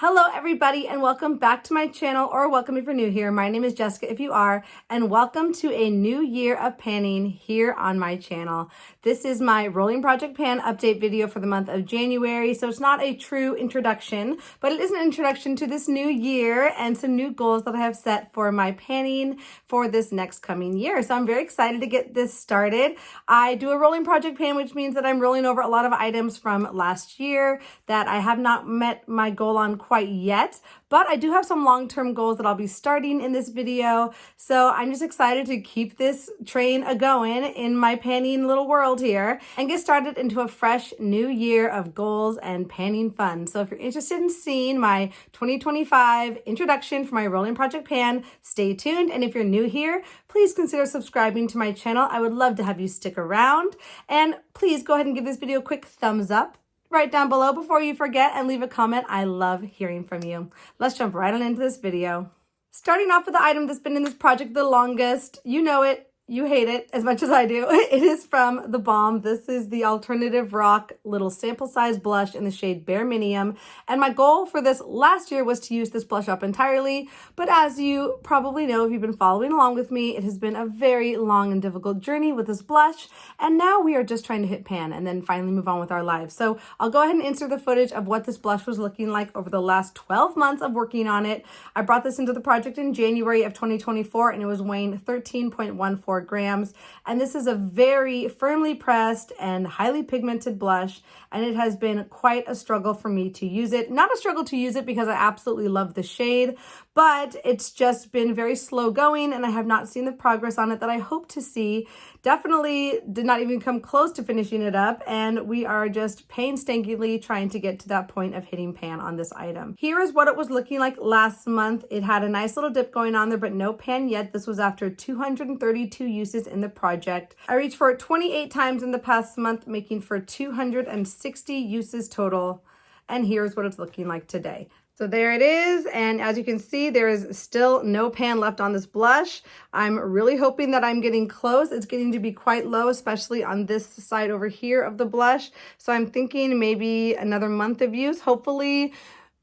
Hello everybody and welcome back to my channel, or welcome if you're new here. My name is Jessica if you are, and welcome to a new year of panning here on my channel. This is my rolling project pan update video for the month of January, so it's not a true introduction, but it is an introduction to this new year and some new goals that I have set for my panning for this next coming year. So I'm very excited to get this started. I do a rolling project pan, which means that I'm rolling over a lot of items from last year that I have not met my goal on quite yet, but I do have some long-term goals that I'll be starting in this video. So I'm just excited to keep this train a-going in my panning little world here and get started into a fresh new year of goals and panning fun. So if you're interested in seeing my 2025 introduction for my rolling project pan, stay tuned. And if you're new here, please consider subscribing to my channel. I would love to have you stick around, and please go ahead and give this video a quick thumbs up right down below before you forget, and leave a comment. I love hearing from you. Let's jump right on into this video. Starting off with the item that's been in this project the longest. You know it. You hate it as much as I do. It is from the Balm. This is the Alternative Rock little sample size blush in the shade Bare Minimum. And my goal for this last year was to use this blush up entirely. But as you probably know, if you've been following along with me, it has been a very long and difficult journey with this blush. And now we are just trying to hit pan and then finally move on with our lives. So I'll go ahead and insert the footage of what this blush was looking like over the last 12 months of working on it. I brought this into the project in January of 2024, and it was weighing 13.14 grams, and this is a very firmly pressed and highly pigmented blush, and it has been quite a struggle for me to use it. Not a struggle to use it because I absolutely love the shade, but it's just been very slow going, and I have not seen the progress on it that I hope to see. Definitely did not even come close to finishing it up, and we are just painstakingly trying to get to that point of hitting pan on this item. Here is what it was looking like last month. It had a nice little dip going on there, but no pan yet. This was after 232 uses in the project. I reached for it 28 times in the past month, making for 260 uses total, and here's what it's looking like today. So there it is, and as you can see, there is still no pan left on this blush. I'm really hoping that I'm getting close. It's getting to be quite low, especially on this side over here of the blush. So I'm thinking maybe another month of use, hopefully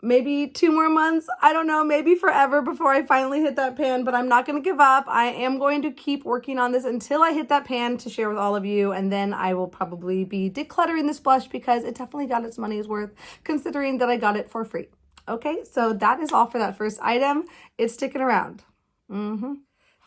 maybe 2 more months. I don't know, maybe forever before I finally hit that pan, but I'm not going to give up. I am going to keep working on this until I hit that pan to share with all of you, and then I will probably be decluttering this blush because it definitely got its money's worth, considering that I got it for free. Okay, so that is all for that first item. It's sticking around.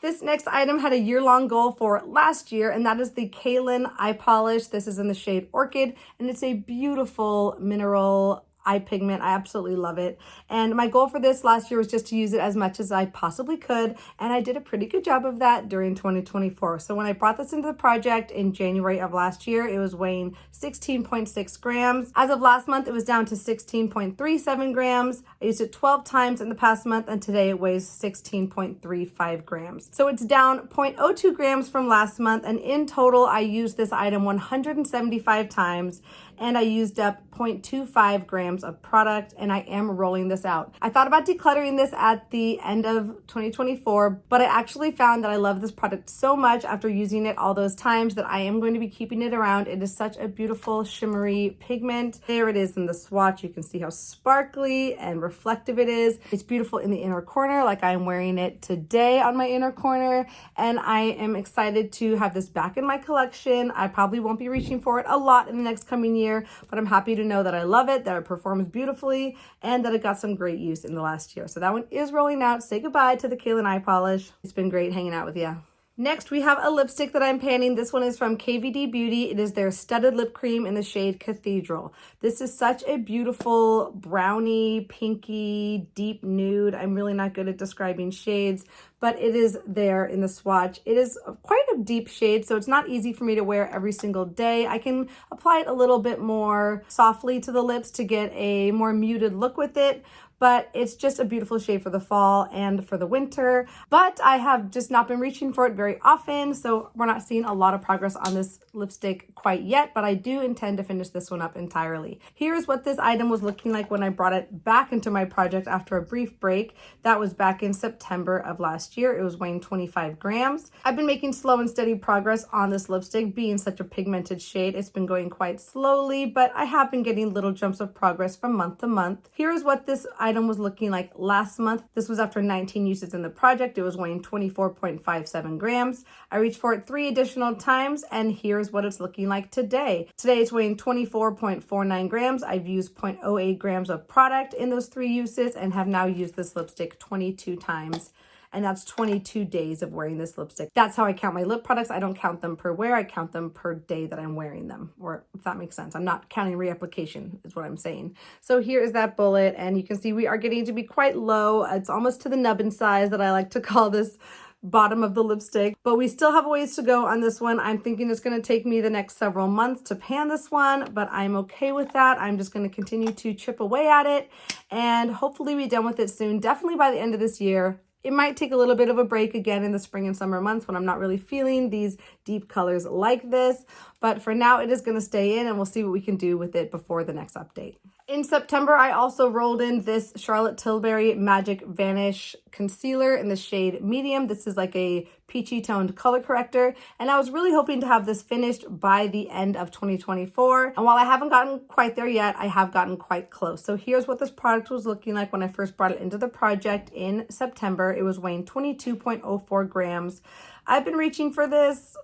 This next item had a year-long goal for last year, and that is the Cailyn Eye Polish. This is in the shade Orchid, and it's a beautiful mineral eye pigment. I absolutely love it. And my goal for this last year was just to use it as much as I possibly could, and I did a pretty good job of that during 2024. So when I brought this into the project in January of last year, it was weighing 16.6 grams. As of last month, it was down to 16.37 grams. I used it 12 times in the past month, and today it weighs 16.35 grams. So it's down 0.02 grams from last month, and in total, I used this item 175 times, and I used up 0.25 grams of product, and I am rolling this out. I thought about decluttering this at the end of 2024, but I actually found that I love this product so much after using it all those times that I am going to be keeping it around. It is such a beautiful shimmery pigment. There it is in the swatch. You can see how sparkly and reflective it is. It's beautiful in the inner corner, like I'm wearing it today on my inner corner, and I am excited to have this back in my collection. I probably won't be reaching for it a lot in the next coming year, but I'm happy to know that I love it, that it performs beautifully, and that it got some great use in the last year. So that one is rolling out. Say goodbye to the Cailyn Eye Polish. It's been great hanging out with you. Next, we have a lipstick that I'm panning. This one is from KVD Beauty. It is their Studded Lip Cream in the shade Cathedral. This is such a beautiful brownie, pinky, deep nude. I'm really not good at describing shades, but it is there in the swatch. It is quite a deep shade, so it's not easy for me to wear every single day. I can apply it a little bit more softly to the lips to get a more muted look with it, but it's just a beautiful shade for the fall and for the winter. But I have just not been reaching for it very often, so we're not seeing a lot of progress on this lipstick quite yet, but I do intend to finish this one up entirely. Here's what this item was looking like when I brought it back into my project after a brief break. That was back in September of last last year. It was weighing 25 grams. I've been making slow and steady progress on this lipstick. Being such a pigmented shade, it's been going quite slowly, but I have been getting little jumps of progress from month to month. Here is what this item was looking like last month. This was after 19 uses in the project. It was weighing 24.57 grams. I reached for it 3 additional times, and here's what it's looking like today. Today it's weighing 24.49 grams. I've used 0.08 grams of product in those 3 uses and have now used this lipstick 22 times. And that's 22 days of wearing this lipstick. That's how I count my lip products. I don't count them per wear. I count them per day that I'm wearing them, or if that makes sense. I'm not counting reapplication is what I'm saying. So here is that bullet, and you can see we are getting to be quite low. It's almost to the nubbin size that I like to call this bottom of the lipstick, but we still have a ways to go on this one. I'm thinking it's going to take me the next several months to pan this one, but I'm okay with that. I'm just going to continue to chip away at it and hopefully be done with it soon, definitely by the end of this year. It might take a little bit of a break again in the spring and summer months when I'm not really feeling these deep colors like this. But for now, it is going to stay in, and we'll see what we can do with it before the next update. In September, I also rolled in this Charlotte Tilbury Magic Vanish Concealer in the shade Medium. This is like a peachy toned color corrector, and I was really hoping to have this finished by the end of 2024. And while I haven't gotten quite there yet, I have gotten quite close. So here's what this product was looking like when I first brought it into the project in September. It was weighing 22.04 grams. I've been reaching for this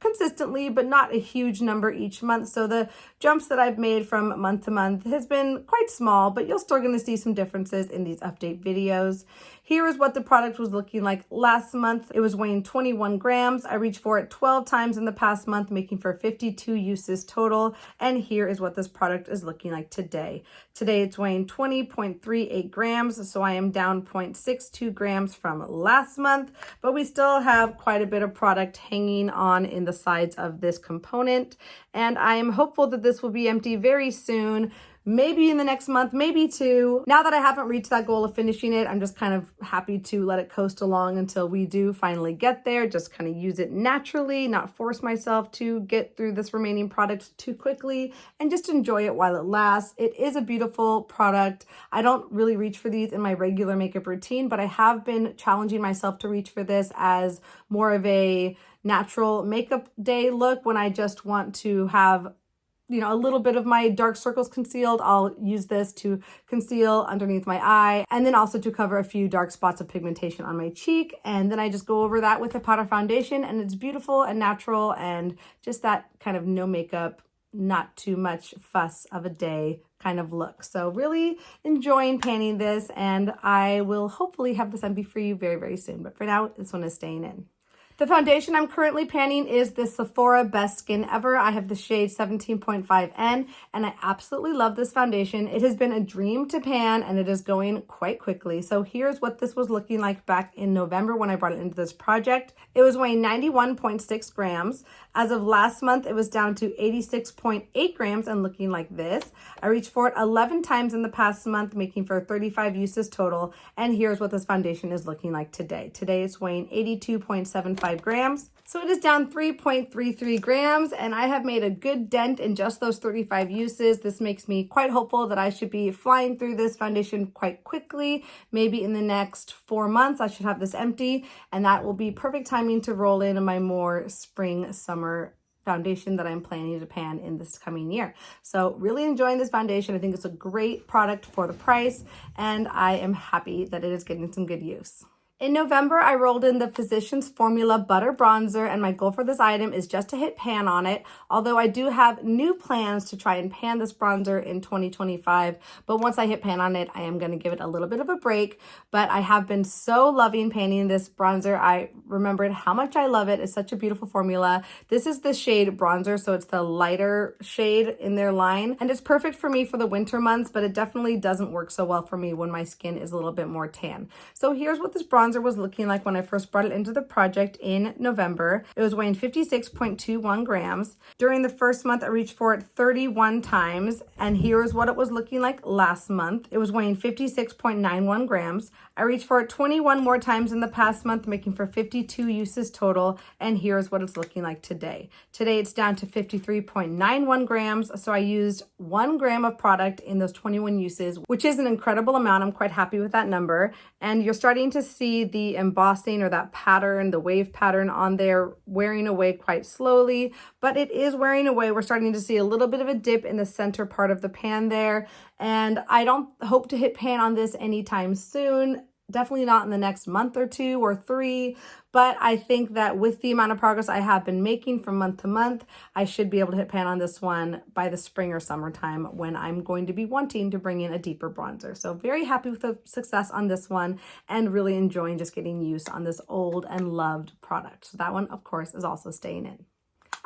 consistently, but not a huge number each month. So the jumps that I've made from month to month has been quite small, but you're still going to see some differences in these update videos. Here is what the product was looking like last month. It was weighing 21 grams. I reached for it 12 times in the past month, making for 52 uses total. And here is what this product is looking like today. Today it's weighing 20.38 grams, so I am down 0.62 grams from last month, but we still have quite a bit of product hanging on in the sides of this component. And I am hopeful that this will be empty very soon. Maybe in the next month, maybe 2. Now that I haven't reached that goal of finishing it, I'm just kind of happy to let it coast along until we do finally get there. Just kind of use it naturally, not force myself to get through this remaining product too quickly, and just enjoy it while it lasts. It is a beautiful product. I don't really reach for these in my regular makeup routine, but I have been challenging myself to reach for this as more of a natural makeup day look when I just want to have a little bit of my dark circles concealed. I'll use this to conceal underneath my eye, and then also to cover a few dark spots of pigmentation on my cheek. And then I just go over that with a powder foundation, and it's beautiful and natural and just that kind of no makeup, not too much fuss of a day kind of look. So really enjoying panning this, and I will hopefully have this empty for you very, very soon. But for now, this one is staying in. The foundation I'm currently panning is the Sephora Best Skin Ever. I have the shade 17.5N, and I absolutely love this foundation. It has been a dream to pan, and it is going quite quickly. So here's what this was looking like back in November when I brought it into this project. It was weighing 91.6 grams. As of last month, it was down to 86.8 grams and looking like this. I reached for it 11 times in the past month, making for 35 uses total. And here's what this foundation is looking like today. Today it's weighing 82.75 grams. So it is down 3.33 grams, and I have made a good dent in just those 35 uses. This makes me quite hopeful that I should be flying through this foundation quite quickly. Maybe in the next 4 months, I should have this empty, and that will be perfect timing to roll in my more spring, summer foundation that I'm planning to pan in this coming year. So really enjoying this foundation. I think it's a great product for the price, and I am happy that it is getting some good use. In November, I rolled in the Physicians Formula Butter Bronzer, and my goal for this item is just to hit pan on it, although I do have new plans to try and pan this bronzer in 2025, but once I hit pan on it, I am going to give it a little bit of a break, but I have been so loving panning this bronzer. I remembered how much I love it. It's such a beautiful formula. This is the shade Bronzer, so it's the lighter shade in their line, and it's perfect for me for the winter months, but it definitely doesn't work so well for me when my skin is a little bit more tan. So here's what this bronzer was looking like when I first brought it into the project in November. It was weighing 56.21 grams. During the first month, I reached for it 31 times, and here's what it was looking like last month. It was weighing 56.91 grams. I reached for it 21 more times in the past month, making for 52 uses total, and here's what it's looking like today. Today, it's down to 53.91 grams, so I used 1 gram of product in those 21 uses, which is an incredible amount. I'm quite happy with that number, and you're starting to see see the embossing or that pattern, the wave pattern on there wearing away quite slowly, but it is wearing away. We're starting to see a little bit of a dip in the center part of the pan there, and I don't hope to hit pan on this anytime soon. Definitely not in the next month or 2 or 3, but I think that with the amount of progress I have been making from month to month, I should be able to hit pan on this one by the spring or summertime when I'm going to be wanting to bring in a deeper bronzer. So very happy with the success on this one and really enjoying just getting used on this old and loved product. So that one, of course, is also staying in.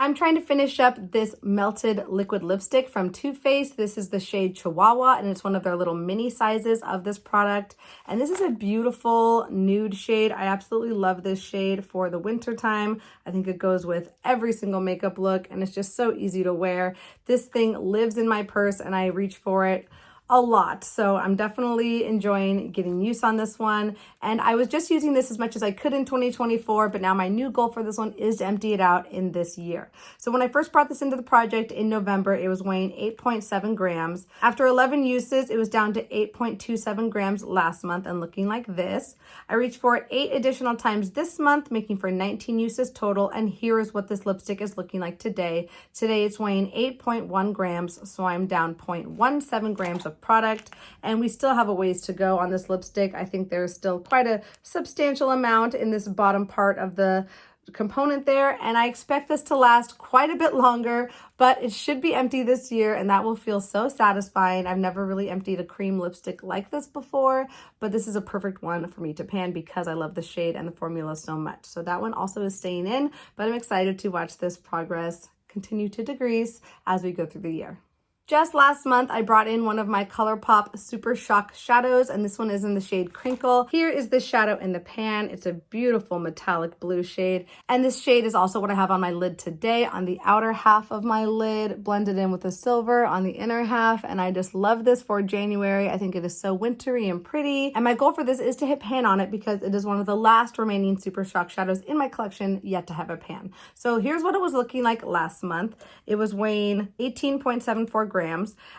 I'm trying to finish up this melted liquid lipstick from Too Faced. This is the shade Chihuahua, and it's one of their little mini sizes of this product. And this is a beautiful nude shade. I absolutely love this shade for the winter time. I think it goes with every single makeup look, and it's just so easy to wear. This thing lives in my purse, and I reach for it a lot. So I'm definitely enjoying getting use on this one. And I was just using this as much as I could in 2024, but now my new goal for this one is to empty it out in this year. So when I first brought this into the project in November, it was weighing 8.7 grams. After 11 uses, it was down to 8.27 grams last month and looking like this. I reached for it 8 additional times this month, making for 19 uses total. And here is what this lipstick is looking like today. Today it's weighing 8.1 grams, so I'm down 0.17 grams of product, and we still have a ways to go on this lipstick. I think there's still quite a substantial amount in this bottom part of the component there, and I expect this to last quite a bit longer, but it should be empty this year, and that will feel so satisfying. I've never really emptied a cream lipstick like this before, but this is a perfect one for me to pan because I love the shade and the formula so much. So that one also is staying in, but I'm excited to watch this progress continue to decrease as we go through the year. Just last month, I brought in one of my ColourPop Super Shock shadows, and this one is in the shade Crinkle. Here is the shadow in the pan. It's a beautiful metallic blue shade, and this shade is also what I have on my lid today, on the outer half of my lid, blended in with the silver on the inner half, and I just love this for January. I think it is so wintry and pretty, and my goal for this is to hit pan on it because it is one of the last remaining Super Shock shadows in my collection yet to have a pan. So here's what it was looking like last month. It was weighing 18.74 grams.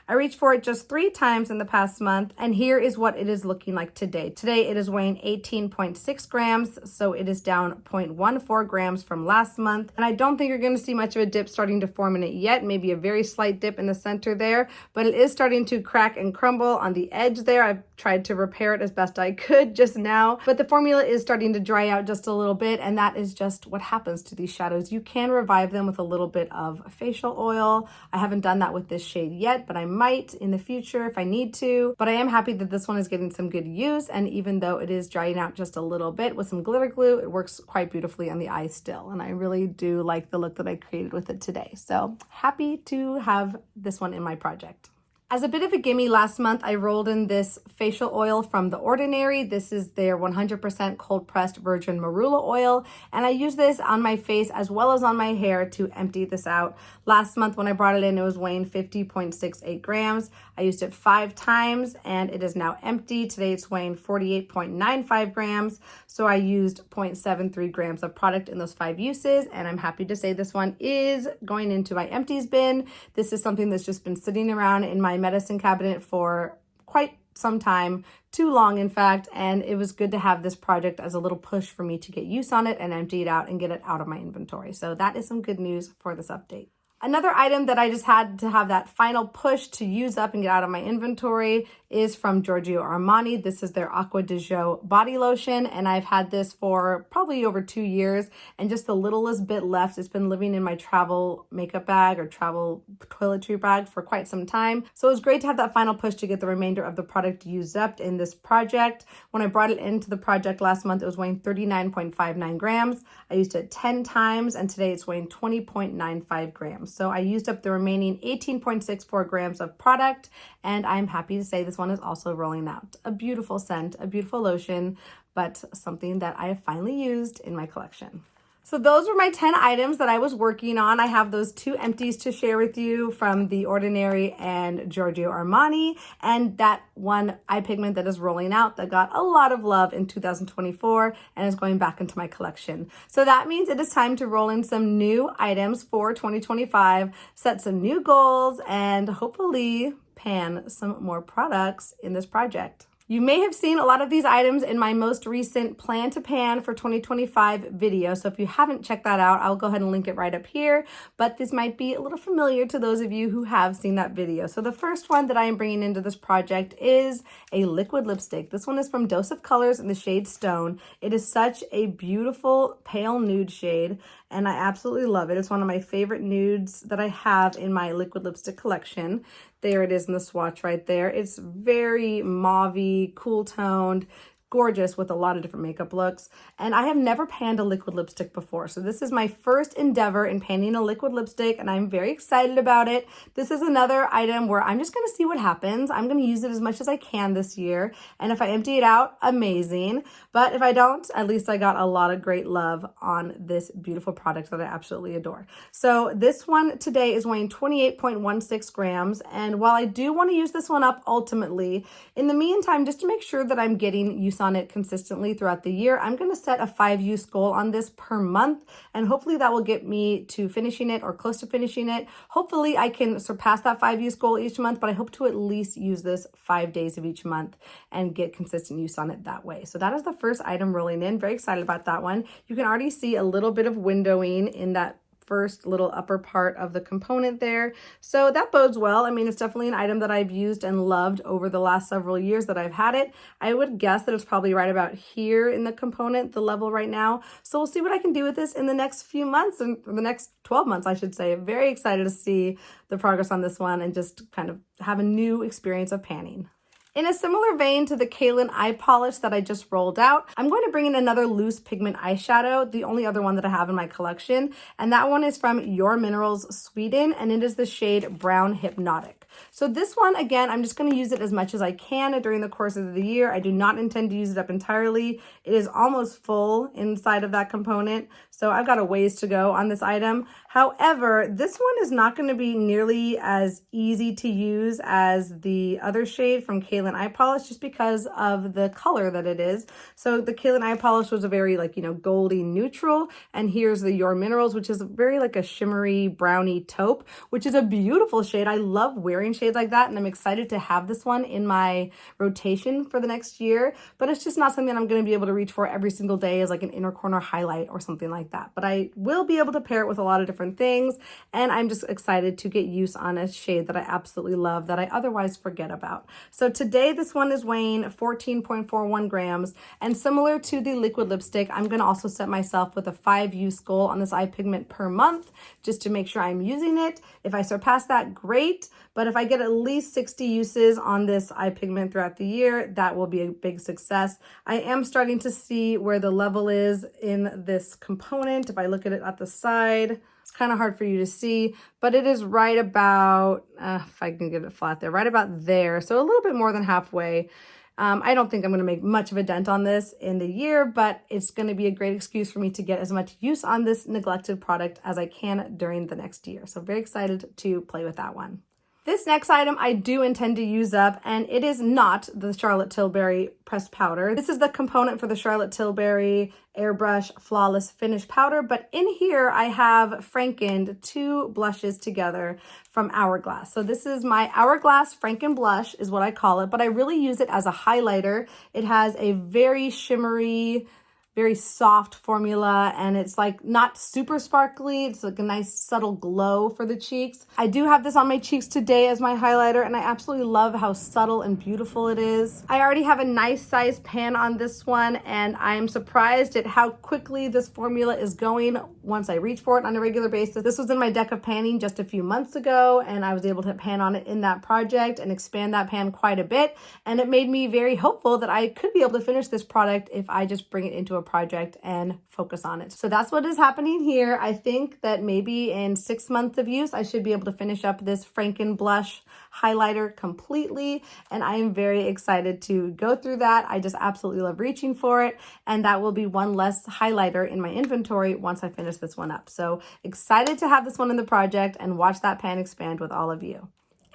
I reached for it just 3 times in the past month, and here is what it is looking like today. Today it is weighing 18.6 grams, so it is down 0.14 grams from last month, and I don't think you're going to see much of a dip starting to form in it yet, maybe a very slight dip in the center there, but it is starting to crack and crumble on the edge there. I've tried to repair it as best I could just now, but the formula is starting to dry out just a little bit, and that is just what happens to these shadows. You can revive them with a little bit of facial oil. I haven't done that with this shade yet, but I might in the future if I need to. But I am happy that this one is getting some good use, and even though it is drying out just a little bit with some glitter glue, it works quite beautifully on the eye still, and I really do like the look that I created with it today. So happy to have this one in my project. As a bit of a gimme, last month I rolled in this facial oil from The Ordinary. This is their 100% cold pressed virgin marula oil, and I use this on my face as well as on my hair to empty this out. Last month when I brought it in, it was weighing 50.68 grams. I used it 5 times and it is now empty. Today it's weighing 48.95 grams. So I used 0.73 grams of product in those 5 uses, and I'm happy to say this one is going into my empties bin. This is something that's just been sitting around in my medicine cabinet for quite some time, too long in fact, and it was good to have this project as a little push for me to get use on it and empty it out and get it out of my inventory. So that is some good news for this update. Another item that I just had to have that final push to use up and get out of my inventory is from Giorgio Armani. This is their Acqua di Gio body lotion, and I've had this for probably over 2 years, and just the littlest bit left. It's been living in my travel makeup bag or travel toiletry bag for quite some time. So it was great to have that final push to get the remainder of the product used up in this project. When I brought it into the project last month, it was weighing 39.59 grams. I used it 10 times, and today it's weighing 20.95 grams. So I used up the remaining 18.64 grams of product, and I'm happy to say this one is also rolling out. A beautiful scent, a beautiful lotion, but something that I have finally used in my collection. So those were my 10 items that I was working on. I have those 2 empties to share with you from The Ordinary and Giorgio Armani, and that one eye pigment that is rolling out that got a lot of love in 2024 and is going back into my collection. So that means it is time to roll in some new items for 2025, set some new goals, and hopefully pan some more products in this project. You may have seen a lot of these items in my most recent Plan to Pan for 2025 video. So if you haven't checked that out, I'll go ahead and link it right up here. But this might be a little familiar to those of you who have seen that video. So the first one that I am bringing into this project is a liquid lipstick. This one is from Dose of Colors in the shade Stone. It is such a beautiful pale nude shade, and I absolutely love it. It's one of my favorite nudes that I have in my liquid lipstick collection. There it is in the swatch right there. It's very mauvey, cool toned, gorgeous with a lot of different makeup looks. And I have never panned a liquid lipstick before. So this is my first endeavor in panning a liquid lipstick, and I'm very excited about it. This is another item where I'm just gonna see what happens. I'm gonna use it as much as I can this year. And if I empty it out, amazing. But if I don't, at least I got a lot of great love on this beautiful product that I absolutely adore. So this one today is weighing 28.16 grams. And while I do wanna use this one up ultimately, in the meantime, just to make sure that I'm getting use on it consistently throughout the year, I'm going to set a 5-use goal on this per month, and hopefully that will get me to finishing it or close to finishing it. Hopefully I can surpass that 5-use goal each month, but I hope to at least use this 5 days of each month and get consistent use on it that way. So that is the first item rolling in. Very excited about that one. You can already see a little bit of windowing in that first little upper part of the component there. So that bodes well. I mean, it's definitely an item that I've used and loved over the last several years that I've had it. I would guess that it's probably right about here in the component, the level right now. So we'll see what I can do with this in the next few months, and the next 12 months, I should say. Very excited to see the progress on this one and just kind of have a new experience of panning. In a similar vein to the Cailyn Eye Polish that I just rolled out, I'm going to bring in another loose pigment eyeshadow, the only other one that I have in my collection, and that one is from Your Minerals Sweden, and it is the shade Brown Hypnotic. So this one, again, I'm just going to use it as much as I can during the course of the year. I do not intend to use it up entirely. It is almost full inside of that component, so I've got a ways to go on this item. However, this one is not going to be nearly as easy to use as the other shade from Cailyn Eye Polish, just because of the color that it is. So the Cailyn Eye Polish was a very goldy neutral, and here's the Your Minerals, which is very like a shimmery brownie taupe, which is a beautiful shade. I love wearing shades like that, and I'm excited to have this one in my rotation for the next year, but it's just not something I'm going to be able to reach for every single day as like an inner corner highlight or something like that. But I will be able to pair it with a lot of different things, and I'm just excited to get use on a shade that I absolutely love that I otherwise forget about. So today this one is weighing 14.41 grams, and similar to the liquid lipstick, I'm going to also set myself with a 5-use goal on this eye pigment per month, just to make sure I'm using it. If I surpass that, great, but if I get at least 60 uses on this eye pigment throughout the year, that will be a big success. I am starting to see where the level is in this component. If I look at it at the side, it's kind of hard for you to see, but it is right about, if I can get it flat there, right about there. So a little bit more than halfway. I don't think I'm going to make much of a dent on this in the year, but it's going to be a great excuse for me to get as much use on this neglected product as I can during the next year. So very excited to play with that one. This next item I do intend to use up, and it is not the Charlotte Tilbury pressed powder. This is the component for the Charlotte Tilbury Airbrush Flawless Finish Powder, but in here I have frankened 2 blushes together from Hourglass. So this is my Hourglass Franken Blush is what I call it, but I really use it as a highlighter. It has a very shimmery, very soft formula, and it's like not super sparkly. It's like a nice subtle glow for the cheeks. I do have this on my cheeks today as my highlighter, and I absolutely love how subtle and beautiful it is. I already have a nice size pan on this one, and I am surprised at how quickly this formula is going once I reach for it on a regular basis. This was in my deck of panning just a few months ago, and I was able to pan on it in that project and expand that pan quite a bit, and it made me very hopeful that I could be able to finish this product if I just bring it into a project and focus on it. So that's what is happening here. I think that maybe in 6 months of use, I should be able to finish up this Franken Blush highlighter completely, and I am very excited to go through that. I just absolutely love reaching for it, and that will be one less highlighter in my inventory once I finish this one up. So excited to have this one in the project and watch that pan expand with all of you.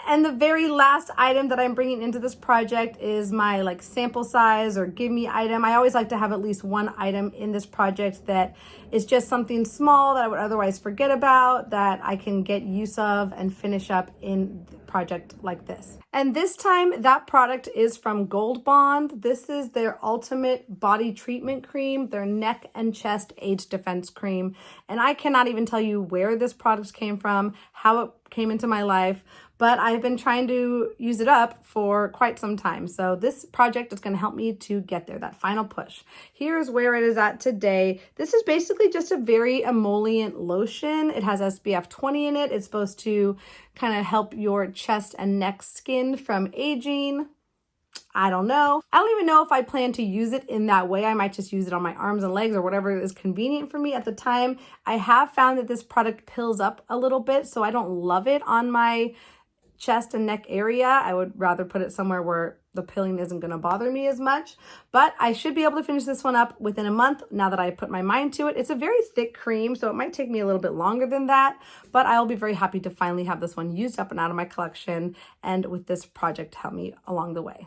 And the very last item that I'm bringing into this project is my like sample size or give me item. I always like to have at least one item in this project that is just something small that I would otherwise forget about, that I can get use of and finish up in the project like this. And this time that product is from Gold Bond. This is their ultimate body treatment cream, their neck and chest age defense cream. And I cannot even tell you where this product came from, how it came into my life, but I've been trying to use it up for quite some time. So this project is going to help me to get there, that final push. Here's where it is at today. This is basically just a very emollient lotion. It has SPF 20 in it. It's supposed to kind of help your chest and neck skin from aging. I don't know. I don't even know if I plan to use it in that way. I might just use it on my arms and legs or whatever is convenient for me at the time. I have found that this product pills up a little bit, so I don't love it on my chest and neck area. I would rather put it somewhere where the pilling isn't going to bother me as much, but I should be able to finish this one up within a month now that I put my mind to it. It's a very thick cream, so it might take me a little bit longer than that, but I'll be very happy to finally have this one used up and out of my collection, and with this project to help me along the way.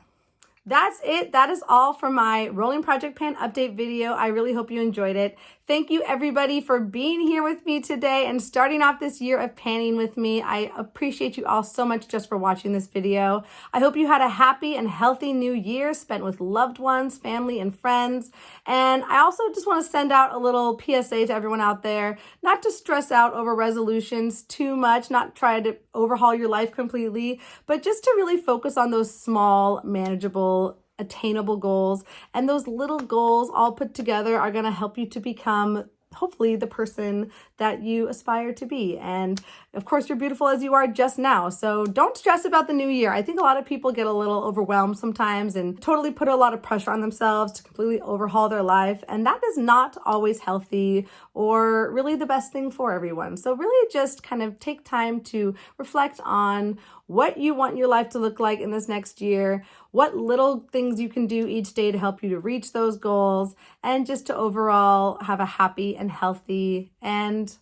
That's it. That is all for my rolling project pan update video. I really hope you enjoyed it. Thank you everybody for being here with me today and starting off this year of panning with me. I appreciate you all so much just for watching this video. I hope you had a happy and healthy new year spent with loved ones, family, and friends. And I also just want to send out a little PSA to everyone out there, not to stress out over resolutions too much, not try to overhaul your life completely, but just to really focus on those small, manageable, attainable goals. And those little goals all put together are going to help you to become hopefully the person that you aspire to be. And of course, you're beautiful as you are just now. So don't stress about the new year. I think a lot of people get a little overwhelmed sometimes and totally put a lot of pressure on themselves to completely overhaul their life. And that is not always healthy or really the best thing for everyone. So really just kind of take time to reflect on what you want your life to look like in this next year, what little things you can do each day to help you to reach those goals, and just to overall have a happy and healthy and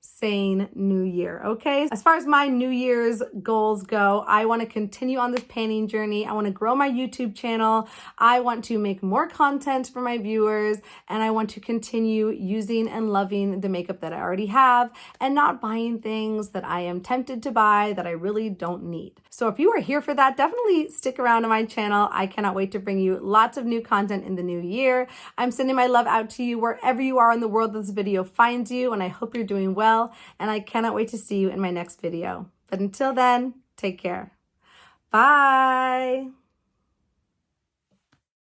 sane new year, okay? As far as my New Year's goals go, I want to continue on this panning journey. I want to grow my YouTube channel. I want to make more content for my viewers, and I want to continue using and loving the makeup that I already have and not buying things that I am tempted to buy that I really don't need. So if you are here for that, definitely stick around to my channel. I cannot wait to bring you lots of new content in the new year. I'm sending my love out to you wherever you are in the world this video finds you, and I hope you're doing well. And I cannot wait to see you in my next video. But until then, take care. Bye.